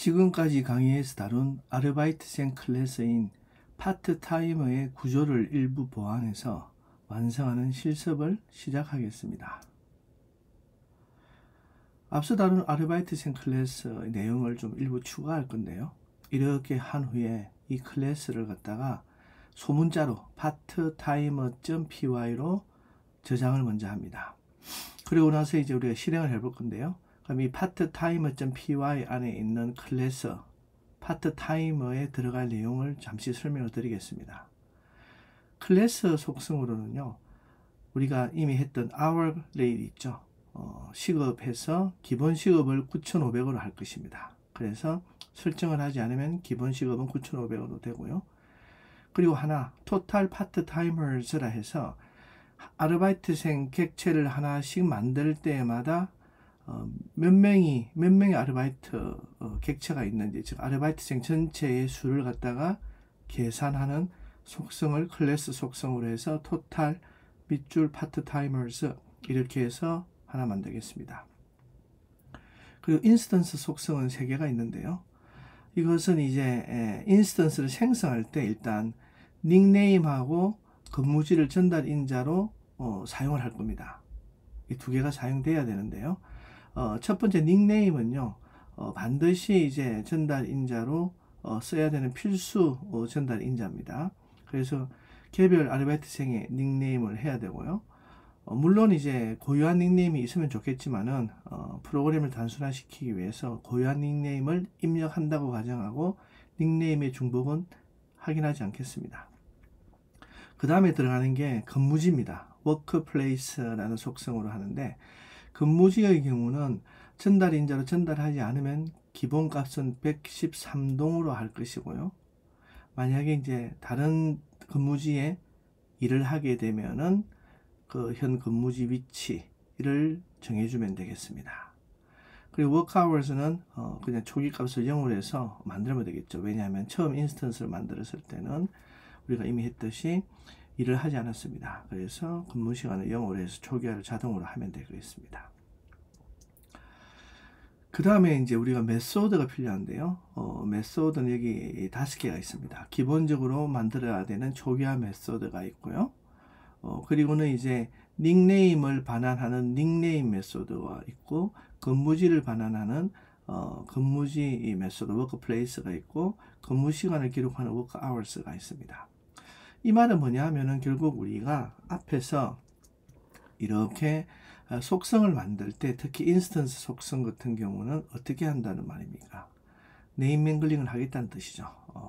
지금까지 강의에서 다룬 아르바이트생 클래스인 파트타이머의 구조를 일부 보완해서 완성하는 실습을 시작하겠습니다. 앞서 다룬 아르바이트생 클래스의 내용을 좀 일부 추가할 건데요. 이렇게 한 후에 이 클래스를 갖다가 소문자로 parttimer.py로 저장을 먼저 합니다. 그리고 나서 이제 우리가 실행을 해볼 건데요. 그럼 이 parttimer.py 안에 있는 클래스 parttimer에 들어갈 내용을 잠시 설명을 드리겠습니다. 클래스 속성으로는요, 우리가 이미 했던 hour rate 있죠. 시급해서 기본 시급을 9,500으로 할 것입니다. 그래서 설정을 하지 않으면 기본 시급은 9,500으로 되고요. 그리고 하나 total part-timers라 해서 아르바이트생 객체를 하나씩 만들 때마다 몇 명의 아르바이트 객체가 있는지, 즉 아르바이트생 전체의 수를 갖다가 계산하는 속성을 클래스 속성으로 해서 total 밑줄 part-timers 이렇게 해서 하나 만들겠습니다. 그리고 인스턴스 속성은 3개가 있는데요. 이것은 이제 인스턴스를 생성할 때 일단 닉네임하고 근무지를 전달 인자로 사용을 할 겁니다. 이 2개가 사용돼야 되는데요. 첫 번째 닉네임은요, 반드시 이제 전달 인자로 써야 되는 필수 전달 인자입니다. 그래서 개별 아르바이트생의 닉네임을 해야 되고요. 물론 이제 고유한 닉네임이 있으면 좋겠지만은 프로그램을 단순화시키기 위해서 고유한 닉네임을 입력한다고 가정하고 닉네임의 중복은 확인하지 않겠습니다. 그 다음에 들어가는 게 근무지입니다. workplace라는 속성으로 하는데, 근무지의 경우는 전달 인자로 전달하지 않으면 기본값은 113동으로 할 것이고요. 만약에 이제 다른 근무지에 일을 하게 되면은 그 현 근무지 위치를 정해주면 되겠습니다. 그리고 work hours는 그냥 초기 값을 0으로 해서 만들면 되겠죠. 왜냐하면 처음 인스턴스를 만들었을 때는 우리가 이미 했듯이 일을 하지 않았습니다. 그래서 근무 시간을 0으로 해서 초기화를 자동으로 하면 되겠습니다. 그 다음에 이제 우리가 메소드가 필요한데요. 메소드는 여기 5개가 있습니다. 기본적으로 만들어야 되는 초기화 메소드가 있고요. 그리고는 이제 닉네임을 반환하는 닉네임 메소드가 있고, 근무지를 반환하는 근무지 메소드 워크플레이스가 있고, 근무 시간을 기록하는 워크 아워스가 있습니다. 이 말은 뭐냐 하면은 결국 우리가 앞에서 이렇게 속성을 만들 때, 특히 인스턴스 속성 같은 경우는 어떻게 한다는 말입니까? 네임 앵글링을 하겠다는 뜻이죠.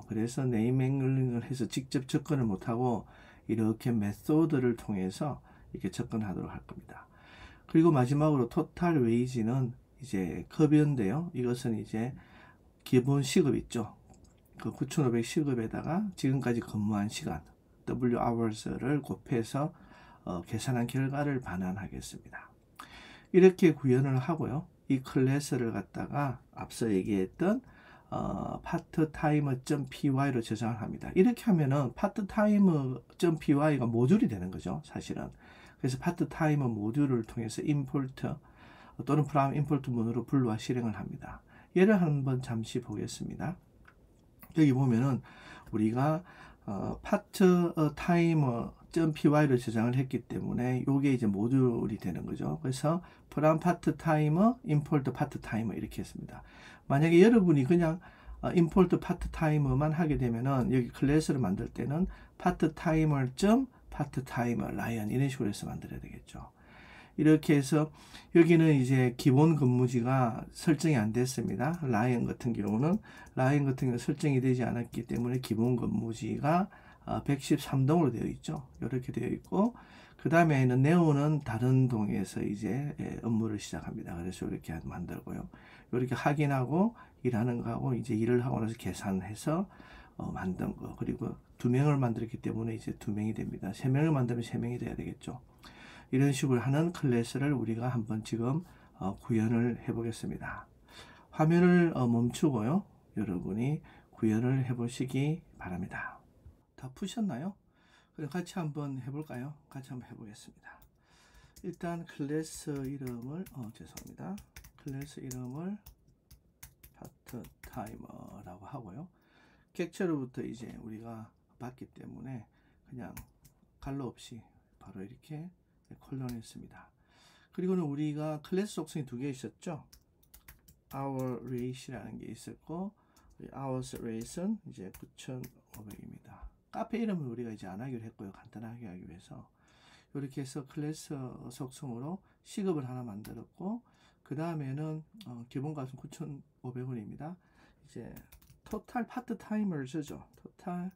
그래서 네임 앵글링을 해서 직접 접근을 못하고 이렇게 메소드를 통해서 이렇게 접근하도록 할 겁니다. 그리고 마지막으로 토탈 웨이지는 이제 급여인데요. 이것은 이제 기본 시급 있죠. 그 9,500 시급에다가 지금까지 근무한 시간 W hours를 곱해서 계산한 결과를 반환하겠습니다. 이렇게 구현을 하고요. 이 클래스를 갖다가 앞서 얘기했던 parttimer.py로 저장을 합니다. 이렇게 하면은 parttimer.py가 모듈이 되는 거죠, 사실은. 그래서 parttimer 모듈을 통해서 import 또는 from import 문으로 불러와 실행을 합니다. 얘를 한번 잠시 보겠습니다. 여기 보면은 우리가 parttimer.py로 저장을 했기 때문에 요게 이제 모듈이 되는 거죠. 그래서 from parttimer import parttimer 이렇게 했습니다. 만약에 여러분이 그냥 import parttimer만 하게 되면은 여기 클래스를 만들 때는 parttimer.parttimer lion 이런 식으로 해서 만들어야 되겠죠. 이렇게 해서 여기는 이제 기본 근무지가 설정이 안 됐습니다. 라이언 같은 경우는 설정이 되지 않았기 때문에 기본 근무지가 113동으로 되어 있죠. 이렇게 되어 있고, 그 다음에는 네오는 다른 동에서 이제 업무를 시작합니다. 그래서 이렇게 만들고요. 이렇게 확인하고 일하는 거하고 이제 일을 하고 나서 계산해서 만든 거. 그리고 2명을 만들었기 때문에 이제 2명이 됩니다. 3명을 만들면 3명이 돼야 되겠죠. 이런 식으로 하는 클래스를 우리가 한번 지금 구현을 해 보겠습니다. 화면을 멈추고요. 여러분이 구현을 해 보시기 바랍니다. 다 푸셨나요? 그럼 같이 한번 해볼까요? 같이 한번 해보겠습니다. 일단 클래스 이름을 죄송합니다. 클래스 이름을 파트 타이머라고 하고요. 객체로부터 이제 우리가 봤기 때문에 그냥 갈로 없이 바로 이렇게 콜론했습니다. 그리고는 우리가 클래스 속성이 두 개 있었죠. our rate이라는 게 있었고, ours rate은 이제 9,500입니다. 카페 이름은 우리가 이제 안 하기로 했고요. 간단하게 하기 위해서. 이렇게 해서 클래스 속성으로 시급을 하나 만들었고, 그 다음에는 기본값은 9,500원입니다. 이제 토탈 파트 타이머를 쓰죠. 토탈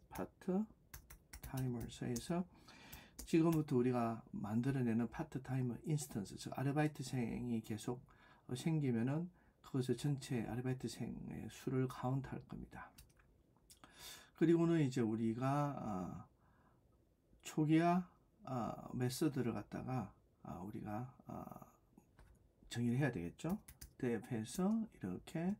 파트 타이머에서 지금부터 우리가 만들어내는 파트 타이머 인스턴스, 즉 아르바이트생이 계속 생기면은 그것을 전체 아르바이트생의 수를 카운트할 겁니다. 그리고는 이제 우리가 초기화 메소드를 갖다가 우리가 정의를 해야 되겠죠. 대입해서 이렇게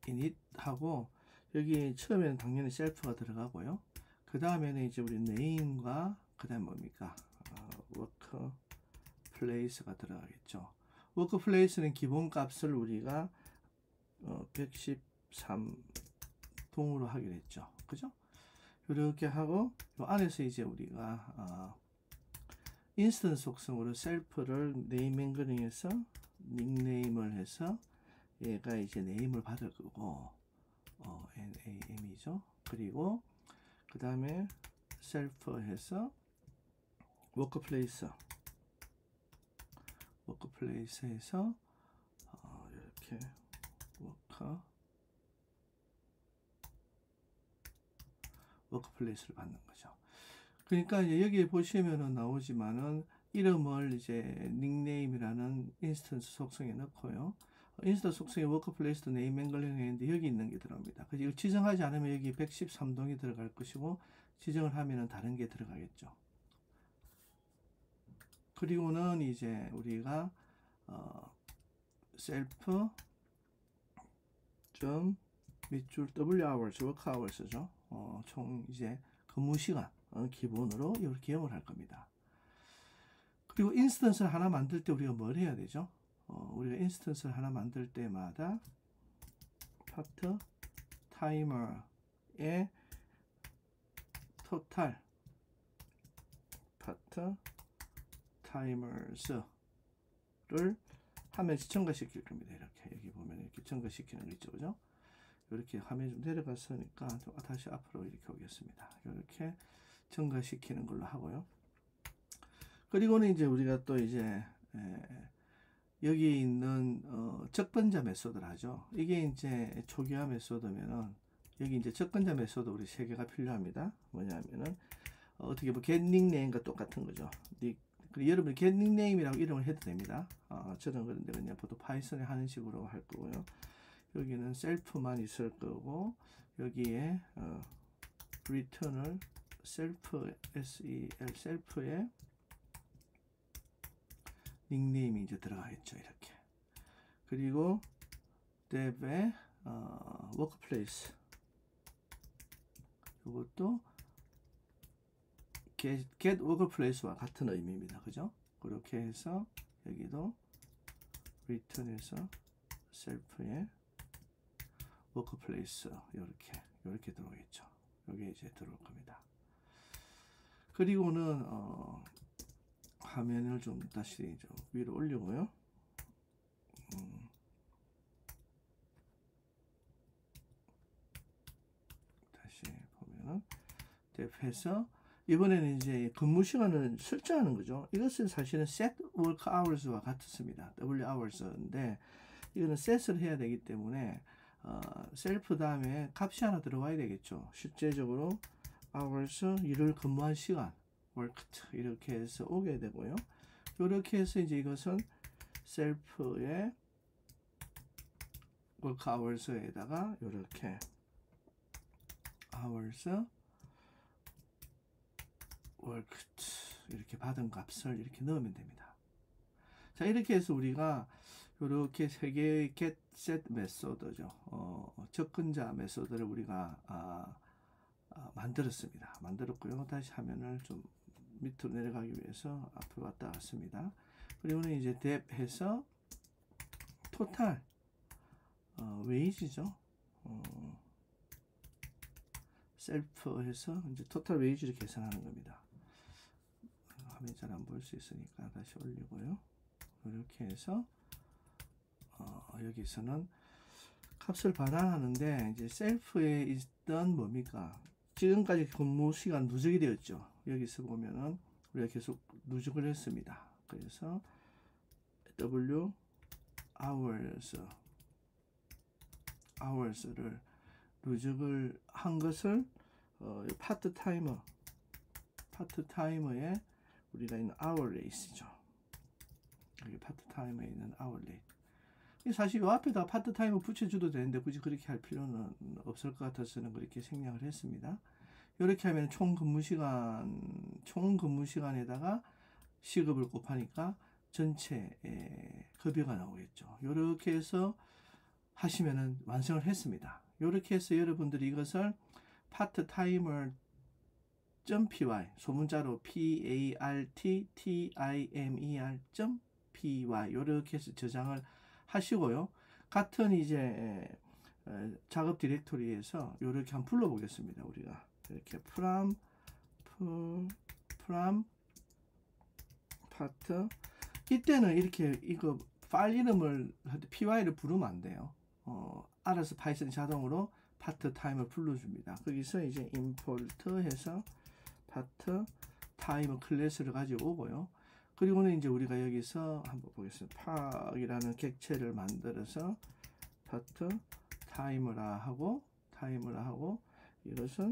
init 하고, 여기 처음에는 당연히 셀프가 들어가고요. 그 다음에는 이제 우리 name과 그 다음 뭡니까? workplace가 들어가겠죠. workplace는 기본 값을 우리가 113동으로 하기로 했죠. 그죠? 이렇게 하고, 요 안에서 이제 우리가 인스턴스 속성으로 셀프를 네임 앵거링해서 닉네임을 해서 얘가 이제 네임을 받을 거고, NAM이죠. 그리고 그 다음에 셀프 해서 워크플레이스에서 이렇게 워크플레이스를 받는 거죠. 그러니까 이제 여기 보시면은 나오지만은 이름을 이제 닉네임이라는 인스턴스 속성에 넣고요. 인스턴스 속성에 워크플레이스도 네임 앵글링 했는데 여기 있는 게 들어갑니다. 그래서 이걸 지정하지 않으면 여기 113동이 들어갈 것이고, 지정을 하면은 다른 게 들어가겠죠. 그리고는 이제 우리가 셀프 점 밑줄 W hours, work hours죠. 총 이제 근무 시간 기본으로 이렇게 기억을 할 겁니다. 그리고 인스턴스를 하나 만들 때 우리가 뭘 해야 되죠? 우리가 인스턴스를 하나 만들 때마다 파트 타이머의 토탈 파트 타이머스를 화면에 첨가시킬 겁니다. 이렇게 여기 보면 이렇게 첨가시키는 거 있죠, 그죠? 이렇게 화면이 좀 내려갔으니까 다시 앞으로 이렇게 오겠습니다. 이렇게 첨가시키는 걸로 하고요. 그리고는 이제 우리가 또 이제 여기 있는 접근자 메소드를 하죠. 이게 이제 초기화 메소드면은 여기 이제 접근자 메소드 우리 세 개가 필요합니다. 뭐냐면은 어떻게 뭐 get nickname과 똑같은 거죠. 여러분 get nickname이라고 이름을 해도 됩니다. 저는 그런데 그냥 보통 파이썬에 하는 식으로 할 거고요. 여기는 셀프만 있을 거고, 여기에 return을 self 셀프에 닉네임이 이제 들어가겠죠. 이렇게. 그리고 dev의 workplace, 이것도 get workplace와 같은 의미입니다. 그죠? 그렇게 해서 여기도 return에서 self의 workplace 이렇게 들어오겠죠. 여기 이제 들어올 겁니다. 그리고는 화면을 좀 다시 좀 위로 올리고요. 다시 보면은 탭해서 이번에는 이제 근무 시간을 설정하는 거죠. 이것은 사실은 set work hours와 같습니다. W hours인데 이거는 set을 해야 되기 때문에 셀프 다음에 값이 하나 들어와야 되겠죠. 실제적으로 hours 일을 근무한 시간 worked 이렇게 해서 오게 되고요. 이렇게 해서 이제 이것은 셀프의 work hours에다가 이렇게 hours worked 이렇게 받은 값을 이렇게 넣으면 됩니다. 자, 이렇게 해서 우리가 이렇게 세 개의 get set 메소드죠. 접근자 메소드를 우리가 만들었습니다. 만들었고요. 다시 화면을 좀 밑으로 내려가기 위해서 앞으로 왔다 갔습니다. 그리고는 이제 dep해서 토탈 웨이지죠. 셀프해서 이제 토탈 웨이지를 계산하는 겁니다. 화면이 잘 안 보일 수 있으니까 다시 올리고요. 이렇게 해서 여기서는 값을 반환하는데 이제 셀프에 있던 뭡니까? 지금까지 근무 시간 누적이 되었죠. 여기서 보면은 우리가 계속 누적을 했습니다. 그래서 W hours를 누적을 한 것을 파트 타이머에 우리가 있는 hour rate죠. 여기 파트 타이머에 있는 hour rate. 사실 이 앞에다 파트 타이머 붙여줘도 되는데 굳이 그렇게 할 필요는 없을 것 같아서는 그렇게 생략을 했습니다. 이렇게 하면 총 근무 시간에다가 시급을 곱하니까 전체 급여가 나오겠죠. 이렇게 해서 하시면은 완성을 했습니다. 이렇게 해서 여러분들이 이것을 parttimer.py 소문자로 parttimer.py 이렇게 해서 저장을 하시고요. 같은 이제 작업 디렉토리에서 이렇게 한번 불러보겠습니다. 우리가 이렇게 from part 이때는 이렇게 이거 파일 이름을 py를 부르면 안 돼요. 알아서 파이썬이 자동으로 파트 타임을 불러줍니다. 거기서 이제 import 해서 파트 타임 클래스를 가지고 오고요. 그리고는 이제 우리가 여기서 한번 보겠습니다. par이라는 객체를 만들어서 파트 타이머라 하고 이것은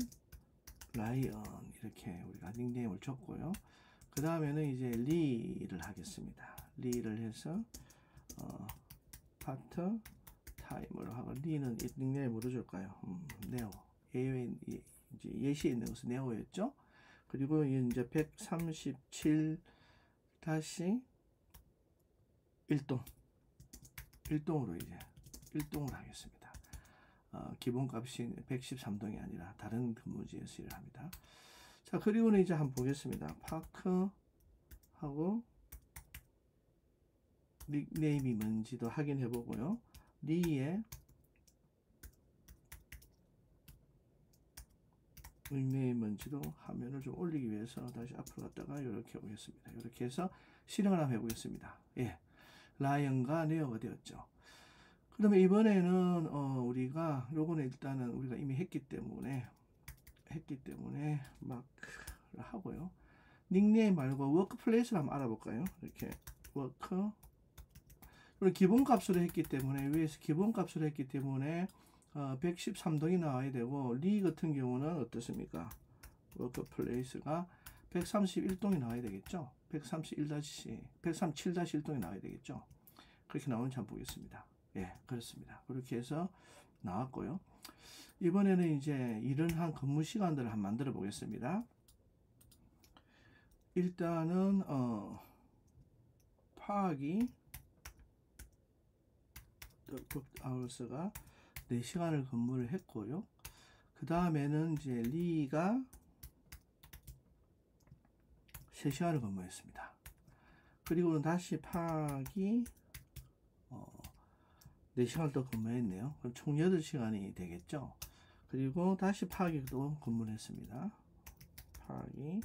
라이언 이렇게 우리가 닉네임을 줬고요. 그 다음에는 이제 리를 하겠습니다. 리를 해서 파트 타이머로 하고 리는 닉네임 뭐로 줄까요? 네오. 이제 예시에 있는 것은 네오였죠. 그리고 이제 137 다시 1동으로 이제 1동으로 하겠습니다. 기본값이 113동이 아니라 다른 근무지에서 일을 합니다. 자, 그리고는 이제 한번 보겠습니다. 파크하고 닉네임이 뭔지도 확인해 보고요. 리의 닉네임 뭔지도 화면을 좀 올리기 위해서 다시 앞으로 갔다가 이렇게 해보겠습니다. 이렇게 해서 실행을 한번 해보겠습니다. 예, 라이언과 네어가 되었죠. 그러면 이번에는 우리가 요거는 일단은 우리가 이미 했기 때문에 마크를 하고요. 닉네임 말고 워크플레이스를 한번 알아볼까요? 이렇게 워크 기본값으로 했기 때문에 위에서 기본값으로 했기 때문에 113동이 나와야 되고 리 같은 경우는 어떻습니까? 워크플레이스가 131동이 나와야 되겠죠? 137-1동이 나와야 되겠죠? 그렇게 나오는지 한번 보겠습니다. 예, 그렇습니다. 그렇게 해서 나왔고요. 이번에는 이제 일을 한 근무 시간들을 한번 만들어 보겠습니다. 일단은 파악이 아울스가 4시간을 근무를 했고요. 그 다음에는 이제 리가 3시간을 근무했습니다. 그리고는 다시 파악이 4시간을 또 근무했네요. 그럼 총 8시간이 되겠죠. 그리고 다시 파악이 또 근무를 했습니다. 파악이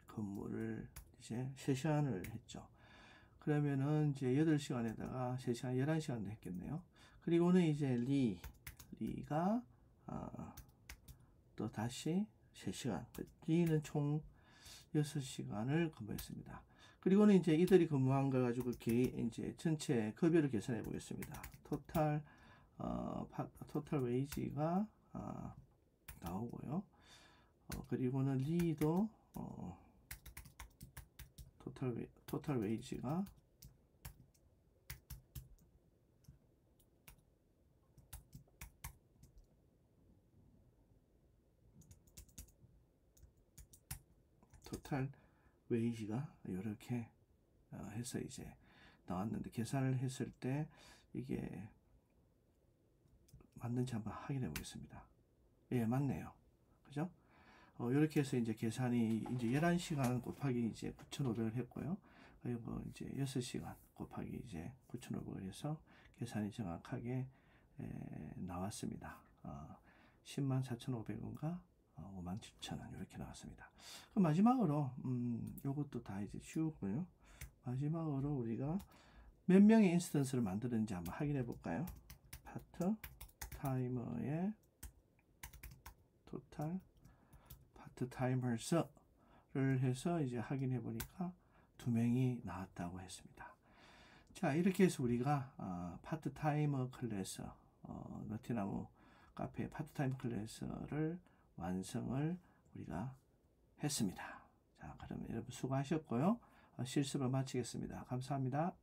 근무를 이제 3시간을 했죠. 그러면은 이제 8시간에다가 3시간 11시간도 했겠네요. 그리고는 이제 리가 또 다시 3시간. 리는 총 6시간을 근무했습니다. 그리고는 이제 이들이 근무한 걸 가지고 이제 전체 급여를 계산해 보겠습니다. 토탈 웨이지가 나오고요. 그리고는 리도 토탈 웨이지가 이렇게 해서 이제 나왔는데 계산을 했을 때 이게 맞는지 한번 확인해 보겠습니다. 예, 맞네요. 그죠? 이렇게 해서 이제 계산이 이제 11시간 곱하기 이제 9,500을 했고요. 그리고 이제 6시간 곱하기 이제 9,500을 해서 계산이 정확하게 나왔습니다. 104,500원과 57,000원 이렇게 나왔습니다. 그럼 마지막으로 요것도 다 이제 쉬우고요. 마지막으로 우리가 몇 명의 인스턴스를 만들었는지 한번 확인해 볼까요? 파트 타이머의 토탈 파트 타이머스를 해서 이제 확인해 보니까 2명이 나왔다고 했습니다. 자, 이렇게 해서 우리가 파트 타이머 클래스 너티나무 카페 파트 타이머 클래스를 완성을 우리가 했습니다. 자, 그러면 여러분 수고하셨고요. 실습을 마치겠습니다. 감사합니다.